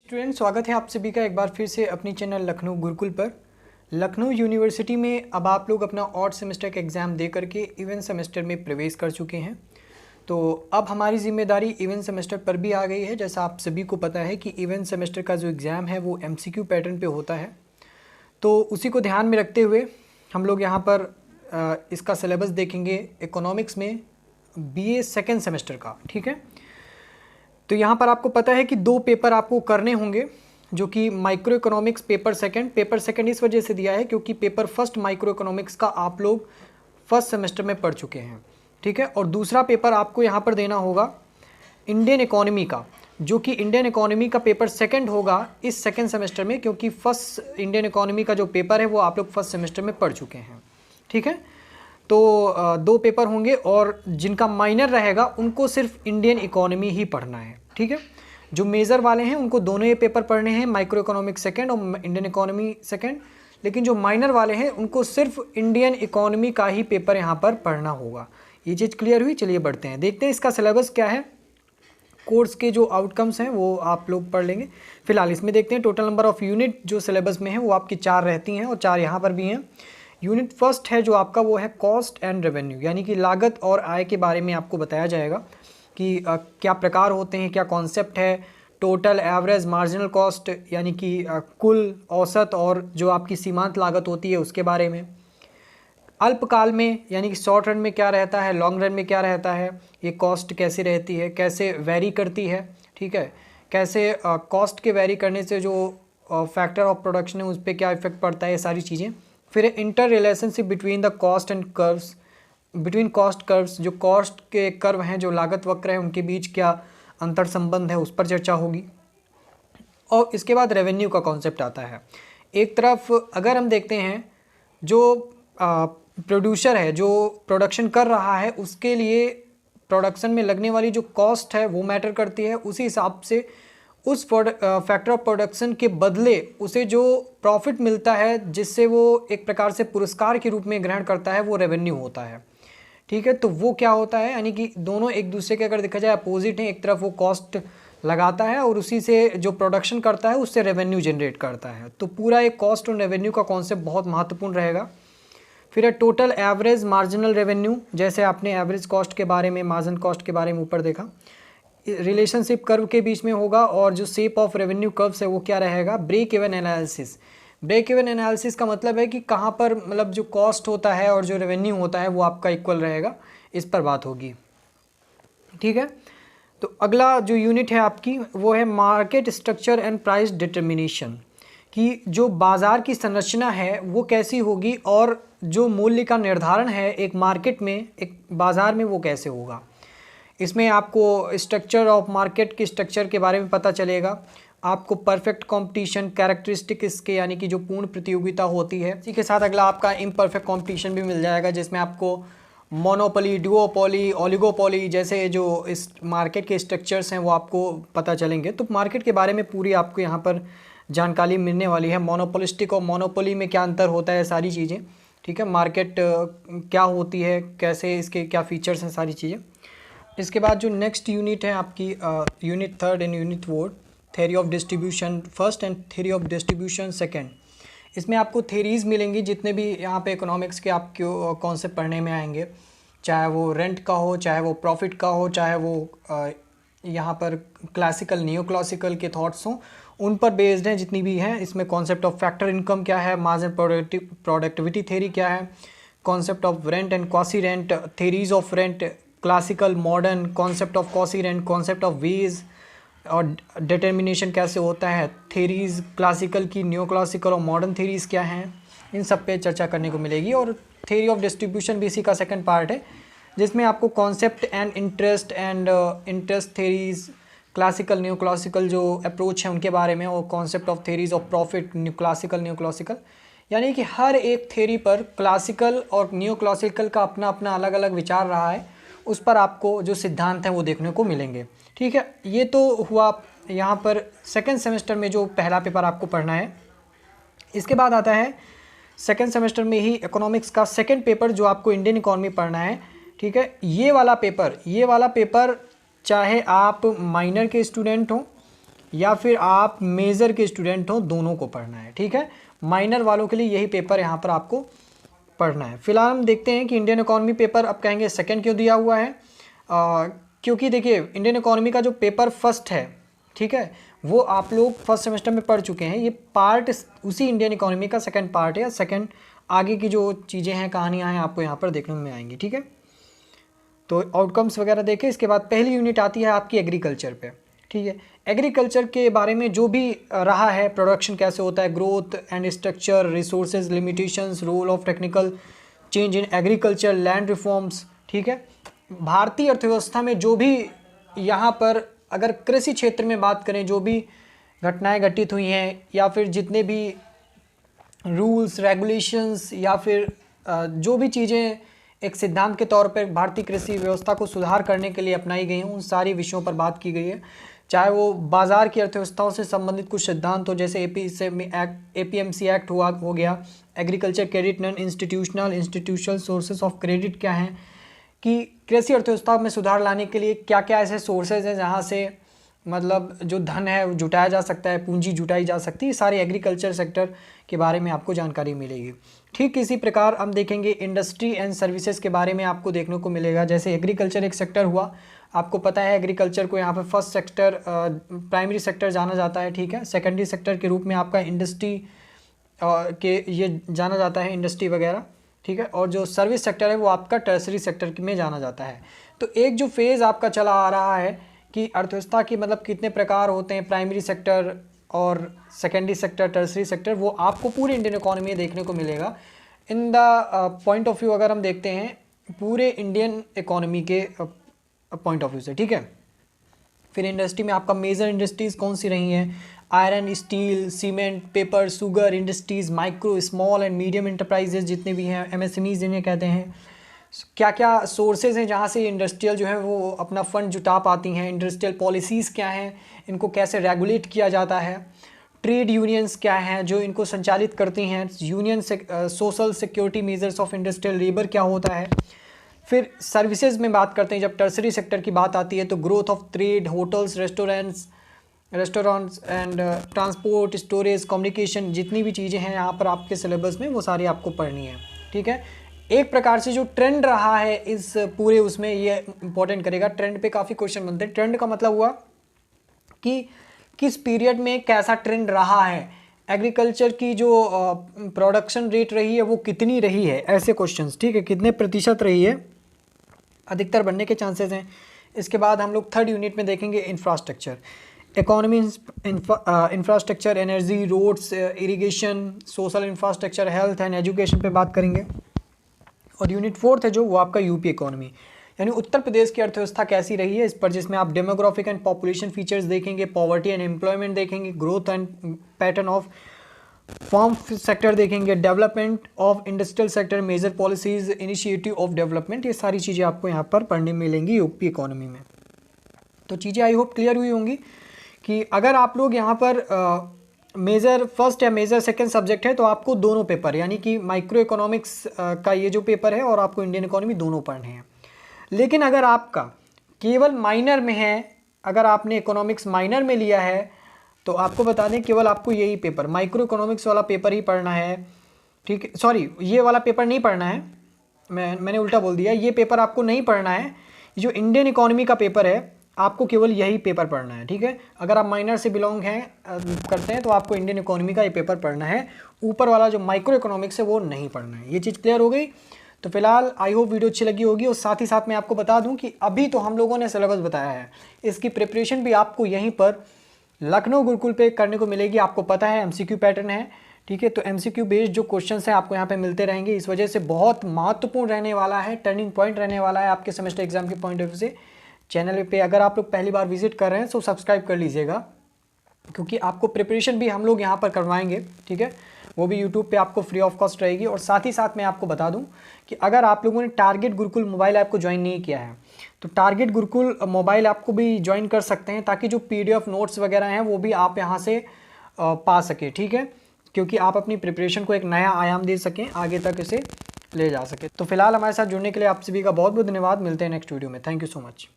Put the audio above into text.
Student, स्वागत है आप सभी का एक बार फिर से अपनी चैनल लखनऊ गुरुकुल पर। लखनऊ यूनिवर्सिटी में अब आप लोग अपना ऑड सेमेस्टर का एग्ज़ाम दे करके इवेंट सेमेस्टर में प्रवेश कर चुके हैं। तो अब हमारी ज़िम्मेदारी इवेंट सेमेस्टर पर भी आ गई है। जैसा आप सभी को पता है कि इवेंट सेमेस्टर का जो एग्ज़ाम है वो MCQ पैटर्न पे होता है। तो उसी को ध्यान में रखते हुए हम लोग यहाँ पर इसका सिलेबस देखेंगे इकोनॉमिक्स में BA सेकेंड सेमेस्टर का। ठीक है, तो यहाँ पर आपको पता है कि 2 पेपर आपको करने होंगे, जो कि माइक्रो इकोनॉमिक्स पेपर सेकंड इस वजह से दिया है क्योंकि पेपर फर्स्ट माइक्रो इकोनॉमिक्स का आप लोग फर्स्ट सेमेस्टर में पढ़ चुके हैं। ठीक है, और दूसरा पेपर आपको यहाँ पर देना होगा इंडियन इकोनॉमी का, जो कि इंडियन इकोनॉमी का पेपर सेकंड होगा इस सेकंड सेमेस्टर में, क्योंकि फर्स्ट इंडियन इकोनॉमी का जो पेपर है वो आप लोग फर्स्ट सेमेस्टर में पढ़ चुके हैं। ठीक है, तो 2 पेपर होंगे और जिनका माइनर रहेगा उनको सिर्फ इंडियन इकोनॉमी ही पढ़ना है। ठीक है, जो मेजर वाले हैं उनको दोनों ये पेपर पढ़ने हैं, माइक्रो इकोनॉमिक्स सेकंड और इंडियन इकोनॉमी सेकंड। लेकिन जो माइनर वाले हैं उनको सिर्फ इंडियन इकोनॉमी का ही पेपर यहाँ पर पढ़ना होगा। ये चीज़ क्लियर हुई? चलिए बढ़ते हैं, देखते हैं इसका सिलेबस क्या है। कोर्स के जो आउटकम्स हैं वो आप लोग पढ़ लेंगे। फिलहाल इसमें देखते हैं टोटल नंबर ऑफ़ यूनिट जो सिलेबस में है वो आपकी 4 रहती हैं और 4 यहाँ पर भी हैं। यूनिट फर्स्ट है जो आपका वो है कॉस्ट एंड रेवेन्यू, यानी कि लागत और आय के बारे में आपको बताया जाएगा कि क्या प्रकार होते हैं, क्या कॉन्सेप्ट है। टोटल, एवरेज, मार्जिनल कॉस्ट यानी कि कुल, औसत और जो आपकी सीमांत लागत होती है उसके बारे में। अल्पकाल में यानी कि शॉर्ट रन में क्या रहता है, लॉन्ग रन में क्या रहता है, ये कॉस्ट कैसे रहती है, कैसे वेरी करती है। ठीक है, कैसे कॉस्ट के वेरी करने से जो फैक्टर ऑफ प्रोडक्शन है उस पर क्या इफेक्ट पड़ता है, ये सारी चीज़ें। फिर inter relationship between the cost and curves, between cost curves, जो कॉस्ट के कर्व हैं, जो लागत वक्र है, उनके बीच क्या अंतर संबंध है, उस पर चर्चा होगी। और इसके बाद रेवेन्यू का कॉन्सेप्ट आता है। एक तरफ अगर हम देखते हैं जो प्रोड्यूसर है, जो प्रोडक्शन कर रहा है, उसके लिए प्रोडक्शन में लगने वाली जो कॉस्ट है वो मैटर करती है। उसी हिसाब से उस फैक्टर ऑफ प्रोडक्शन के बदले उसे जो प्रॉफिट मिलता है, जिससे वो एक प्रकार से पुरस्कार के रूप में ग्रहण करता है, वो रेवेन्यू होता है। ठीक है, तो वो क्या होता है, यानी कि दोनों एक दूसरे के अगर देखा जाए अपोजिट हैं। एक तरफ वो कॉस्ट लगाता है और उसी से जो प्रोडक्शन करता है उससे रेवेन्यू जनरेट करता है। तो पूरा एक कॉस्ट और रेवेन्यू का कॉन्सेप्ट बहुत महत्वपूर्ण रहेगा। फिर है टोटल, एवरेज, मार्जिनल रेवेन्यू, जैसे आपने एवरेज कॉस्ट के बारे में, मार्जिनल कॉस्ट के बारे में ऊपर देखा। रिलेशनशिप कर्व के बीच में होगा और जो शेप ऑफ रेवेन्यू कर्व्स है वो क्या रहेगा, break even analysis. Break even analysis का मतलब है कि कहाँ पर मतलब जो कॉस्ट होता है और जो रेवेन्यू होता है वो आपका इक्वल रहेगा, इस पर बात होगी। ठीक है, तो अगला जो यूनिट है आपकी वो है market structure and price determination, कि जो बाज़ार की संरचना है वो कैसी होगी और जो मूल्य का निर्धारण है एक मार्केट में, एक बाज़ार में, वो कैसे होगा। इसमें आपको स्ट्रक्चर ऑफ मार्केट के स्ट्रक्चर के बारे में पता चलेगा। आपको परफेक्ट कंपटीशन, कैरेक्टरिस्टिक इसके यानी कि जो पूर्ण प्रतियोगिता होती है, इसी के साथ अगला आपका इम्परफेक्ट कंपटीशन भी मिल जाएगा, जिसमें आपको मोनोपोली, डुओपोली, ओलिगोपोली जैसे जो इस मार्केट के स्ट्रक्चर्स हैं वो आपको पता चलेंगे। तो मार्केट के बारे में पूरी आपको यहाँ पर जानकारी मिलने वाली है। मोनोपोलिस्टिक और मोनोपोली में क्या अंतर होता है, सारी चीज़ें। ठीक है, मार्केट क्या होती है, कैसे इसके क्या फीचर्स हैं, सारी चीज़ें। इसके बाद जो नेक्स्ट यूनिट है आपकी unit third and unit fourth, theory of distribution first and theory of distribution second. इसमें आपको थ्योरीज मिलेंगी जितने भी यहाँ पे इकोनॉमिक्स के आपको कॉन्सेप्ट पढ़ने में आएंगे, चाहे वो रेंट का हो, चाहे वो प्रॉफिट का हो, चाहे वो यहाँ पर क्लासिकल, नियो क्लासिकल के थॉट्स हों, उन पर बेस्ड हैं जितनी भी हैं। इसमें कॉन्सेप्ट ऑफ फैक्टर इनकम क्या है, मार्जिनल प्रोडक्टिविटी थ्योरी क्या है, concept of rent and quasi rent, theories of rent, classical, modern, concept of quasi rent, concept of ways और डिटर्मिनेशन कैसे होता है, थ्योरीज क्लासिकल की, न्यू क्लासिकल और मॉडर्न थ्योरीज क्या हैं, इन सब पे चर्चा करने को मिलेगी। और थ्योरी ऑफ डिस्ट्रीब्यूशन भी इसी का सेकंड पार्ट है, जिसमें आपको concept and interest theories, classical, new classical जो अप्रोच है उनके बारे में, और concept of theories of profit, new classical, यानी कि हर एक थ्योरी पर क्लासिकल और न्यू क्लासिकल का अपना अपना अलग अलग विचार रहा है, उस पर आपको जो सिद्धांत हैं वो देखने को मिलेंगे। ठीक है, ये तो हुआ यहाँ पर सेकंड सेमेस्टर में जो पहला पेपर आपको पढ़ना है। इसके बाद आता है सेकंड सेमेस्टर में ही इकोनॉमिक्स का सेकंड पेपर जो आपको इंडियन इकोनॉमी पढ़ना है। ठीक है, ये वाला पेपर चाहे आप माइनर के स्टूडेंट हों या फिर आप मेजर के स्टूडेंट हो, दोनों को पढ़ना है, ठीक है। माइनर वालों के लिए यही पेपर यहाँ पर आपको पढ़ना है। फिलहाल हम देखते हैं कि इंडियन इकोनॉमी पेपर अब कहेंगे सेकंड क्यों दिया हुआ है। क्योंकि देखिए इंडियन इकोनॉमी का जो पेपर फर्स्ट है, ठीक है, वो आप लोग फर्स्ट सेमेस्टर में पढ़ चुके हैं। ये पार्ट उसी इंडियन इकोनॉमी का सेकंड पार्ट है, या सेकंड आगे की जो चीज़ें हैं, कहानियाँ हैं, आपको यहाँ पर देखने में आएंगी, ठीक है। तो आउटकम्स वगैरह देखें। इसके बाद पहली यूनिट आती है आपकी एग्रीकल्चर पे, ठीक है। एग्रीकल्चर के बारे में जो भी रहा है, प्रोडक्शन कैसे होता है, growth and structure, resources limitations, role of technical change in agriculture, land reforms, ठीक है। भारतीय अर्थव्यवस्था में जो भी यहाँ पर अगर कृषि क्षेत्र में बात करें, जो भी घटनाएं घटित हुई हैं, या फिर जितने भी रूल्स रेगुलेशंस, या फिर जो भी चीज़ें एक सिद्धांत के तौर पर भारतीय कृषि व्यवस्था को सुधार करने के लिए अपनाई गई हैं, उन सारी विषयों पर बात की गई है। चाहे वो बाज़ार की अर्थव्यवस्थाओं से संबंधित कुछ सिद्धांत हो, जैसे APMC एक्ट हो गया, agriculture credit non institutional sources of credit क्या हैं, कि कृषि अर्थव्यवस्था में सुधार लाने के लिए क्या क्या ऐसे सोर्सेज हैं जहाँ से मतलब जो धन है वो जुटाया जा सकता है, पूंजी जुटाई जा सकती है। सारे एग्रीकल्चर सेक्टर के बारे में आपको जानकारी मिलेगी। ठीक इसी प्रकार हम देखेंगे इंडस्ट्री एंड सर्विसेज के बारे में आपको देखने को मिलेगा। जैसे एग्रीकल्चर एक सेक्टर हुआ, आपको पता है एग्रीकल्चर को यहाँ पर फर्स्ट सेक्टर प्राइमरी सेक्टर जाना जाता है, ठीक है। सेकेंडरी सेक्टर के रूप में आपका इंडस्ट्री के ये जाना जाता है, इंडस्ट्री वगैरह, ठीक है। और जो सर्विस सेक्टर है वो आपका टर्सरी सेक्टर में जाना जाता है। तो एक जो फेज़ आपका चला आ रहा है कि अर्थव्यवस्था की मतलब कितने प्रकार होते हैं, प्राइमरी सेक्टर और सेकेंडरी सेक्टर, टर्सरी सेक्टर, वो आपको पूरे इंडियन इकोनॉमी में देखने को मिलेगा। In the point of view अगर हम देखते हैं पूरे इंडियन इकोनॉमी के पॉइंट ऑफ व्यू से, ठीक है। फिर इंडस्ट्री में आपका मेजर इंडस्ट्रीज़ कौन सी रही हैं, iron, steel, cement, paper, sugar industries, micro small and medium enterprises जितने भी हैं, MSMEs जिन्हें कहते हैं, क्या क्या सोर्सेज हैं जहाँ से इंडस्ट्रियल जो है वो अपना फ़ंड जुटा पाती हैं, इंडस्ट्रियल पॉलिसीज़ क्या हैं, इनको कैसे रेगुलेट किया जाता है, ट्रेड यूनियंस क्या हैं जो इनको संचालित करती हैं, union social security measures of industrial labour क्या होता है। फिर सर्विसेज में बात करते हैं, जब टर्सरी सेक्टर की बात आती है तो growth of trade, hotels, restaurants and transport, storage, communication, जितनी भी चीज़ें हैं यहाँ पर आपके सिलेबस में वो सारी आपको पढ़नी है, ठीक है। एक प्रकार से जो ट्रेंड रहा है इस पूरे उसमें ये इंपॉर्टेंट करेगा। ट्रेंड पे काफ़ी क्वेश्चन बनते हैं। ट्रेंड का मतलब हुआ कि किस पीरियड में कैसा ट्रेंड रहा है, एग्रीकल्चर की जो प्रोडक्शन रेट रही है वो कितनी रही है, ऐसे क्वेश्चंस, ठीक है, कितने प्रतिशत रही है, अधिकतर बनने के चांसेस हैं। इसके बाद हम लोग थर्ड यूनिट में देखेंगे infrastructure, economy, infrastructure, energy, roads, irrigation, social infrastructure, health and education पे बात करेंगे। और यूनिट फोर्थ है जो वो आपका यूपी इकोनॉमी, यानी उत्तर प्रदेश की अर्थव्यवस्था कैसी रही है इस पर, जिसमें आप डेमोग्राफिक एंड पॉपुलेशन फीचर्स देखेंगे, पॉवर्टी एंड एम्प्लॉयमेंट देखेंगे, growth and pattern of farm sector देखेंगे, development of industrial sector, major policies, initiative of development, ये सारी चीज़ें आपको यहाँ पर पढ़ने मिलेंगी यूपी इकोनॉमी में। तो चीज़ें आई होप क्लियर हुई होंगी कि अगर आप लोग यहाँ पर मेजर फर्स्ट या मेजर सेकंड सब्जेक्ट है तो आपको दोनों पेपर, यानी कि माइक्रो इकोनॉमिक्स का ये जो पेपर है और आपको इंडियन इकोनॉमी दोनों पढ़ने हैं। लेकिन अगर आपका केवल माइनर में है, अगर आपने इकोनॉमिक्स माइनर में लिया है तो आपको बता दें केवल आपको यही पेपर माइक्रो इकोनॉमिक्स वाला पेपर ही पढ़ना है, ठीक है। सॉरी, ये वाला पेपर नहीं पढ़ना है, मैंने उल्टा बोल दिया, ये पेपर आपको नहीं पढ़ना है। जो इंडियन इकोनॉमी का पेपर है आपको केवल यही पेपर पढ़ना है, ठीक है। अगर आप माइनर से बिलोंग करते हैं तो आपको इंडियन इकोनॉमी का ये पेपर पढ़ना है, ऊपर वाला जो माइक्रो इकोनॉमिक्स है वो नहीं पढ़ना है। ये चीज़ क्लियर हो गई। तो फिलहाल आई होप वीडियो अच्छी लगी होगी। और साथ ही साथ मैं आपको बता दूं कि अभी तो हम लोगों ने सिलेबस बताया है, इसकी प्रिपरेशन भी आपको यहीं पर लखनऊ गुरुकुल पे करने को मिलेगी। आपको पता है MCQ पैटर्न है, ठीक है। तो MCQ बेस्ड जो क्वेश्चन हैं आपको यहाँ पे मिलते रहेंगे, इस वजह से बहुत महत्वपूर्ण रहने वाला है, टर्निंग पॉइंट रहने वाला है आपके सेमेस्टर एग्जाम के पॉइंट ऑफ व्यू से। चैनल पे अगर आप लोग पहली बार विजिट कर रहे हैं तो सब्सक्राइब कर लीजिएगा, क्योंकि आपको प्रिपरेशन भी हम लोग यहाँ पर करवाएंगे, ठीक है। वो भी यूट्यूब पे आपको फ्री ऑफ कॉस्ट रहेगी। और साथ ही साथ मैं आपको बता दूं कि अगर आप लोगों ने टारगेट गुरुकुल मोबाइल ऐप को ज्वाइन नहीं किया है तो टारगेट गुरुकुल मोबाइल ऐप को भी ज्वाइन कर सकते हैं, ताकि जो PDF नोट्स वगैरह हैं वो भी आप यहाँ से पा सके, ठीक है। क्योंकि आप अपनी प्रिपरेशन को एक नया आयाम दे सकें, आगे तक इसे ले जा सके। तो फिलहाल हमारे साथ जुड़ने के लिए आप सभी का बहुत बहुत धन्यवाद। मिलते हैं नेक्स्ट वीडियो में। Thank you so much.